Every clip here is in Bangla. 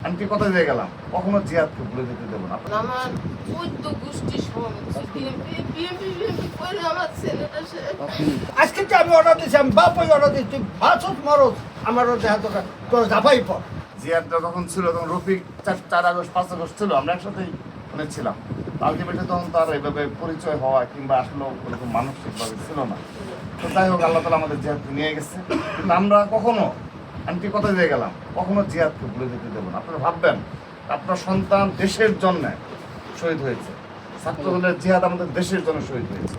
আন্টি কোথায় দিয়ে গেলাম, কখনো জিহাদকে ভুলে যেতে দেবো না। আমার 14 গোষ্ঠী করে আমার ছেলেটা সে আজকে যে আমি অর্ডার দিচ্ছি, আমি বাপ অর্ডার দিচ্ছি, ভাষত মরত আমারও দেখা দরকার তোর জাফাই পর। জিহাদটা যখন ছিল তখন রফিক 4 আগস্ট 5 আগস্ট ছিল, আমরা একসাথেই ছিল। আলটিমেটলি তখন তার এইভাবে পরিচয় হওয়া কিংবা আসলেও ওরকম মানসিকভাবে ছিল না। তো যাই হোক, আল্লাহ তালা আমাদের জিহাদকে নিয়ে গেছে, কিন্তু আমরা কখনো আন্টি কোথায় দিয়ে গেলাম, কখনো জিহাদকে ভুলে যেতে দেবো না। আপনারা ভাববেন আপনার সন্তান দেশের জন্য শহীদ হয়েছে, ছাত্রদলের জিহাদ আমাদের দেশের জন্য শহীদ হয়েছে।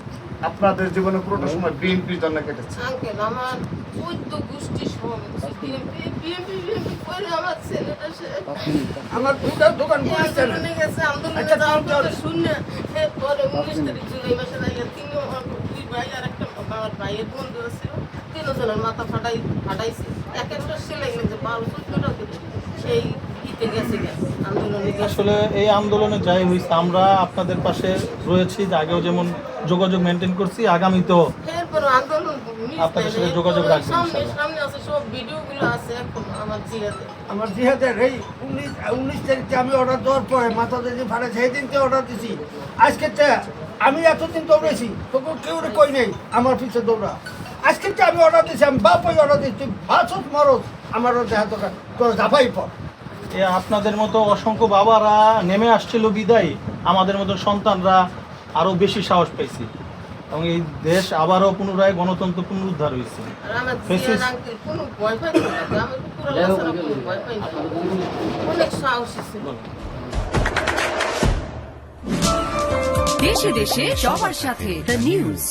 আপনাদের জীবনে পুরোটা সময় বিএনপির জন্য কেটেছে। আঙ্কেল আমার 14 গোষ্ঠী করে আমার ছেলেটা সে আমার দুটার দোকান করেছে না। আন্দোলনে গেছে, আন্দোলনে আচ্ছা, যাওয়ার চল, পথে শুনে পরে 19 তারিখ জুলাই মাসে লাগে দুই ভাই আর একটা আমার ভাইয়ের বন্ধু ছিল, তিনজনের মাথা ফাটাইছে, এক একটা সেলাই গেছে 12-14টা করে। সেই ইতে গেছে আন্দোলনে গেছে। আসলে এই আন্দোলনে যাই হয়েছে, আমরা আপনাদের পাশে রয়েছি, আগেও যেমন যোগাযোগ মেনটেন করছি, আগামীতেও এরপর আন্দোলন আপনাদের সাথে যোগাযোগ রাখবেন ইনশাআল্লাহ। সামনে আছে, সব ভিডিওগুলো আছে এখন আমার জিয়াতে। আমার জিহাদের এই 19 তারিখে আমি অর্ডার দেওয়ার পরে মাথা যদি ফাটে সেই দিনকে অর্ডার দিছি। আজকে আমি এতদিন দৌড়েছি, তবু কেউ কই নেই আমার পিছিয়ে দৌড়া। আজকে আমি অর্ডার দিচ্ছি, আমি বাপ অর্ডার দিচ্ছি, ভাষত মরত আমারও দেখা দরকার তোর জাফাই পর। এ আপনাদের মতো অসংখ্য বাবারা নেমে আসছিল বিদায়, আমাদের মতো সন্তানরা আরও বেশি সাহস পাইছি এবং এই দেশ আবারও পুনরায় গণতন্ত্র পুনরুদ্ধার হয়েছে। আর আমার জিয়ার আঙ্কেল কোনো ভয় পাই না, আমি পুরো লাসারা কোনো ভয় পাই না, অনেক সাহসী ছিল। দেশে দেশে সবার সাথে দ্য নিউজ।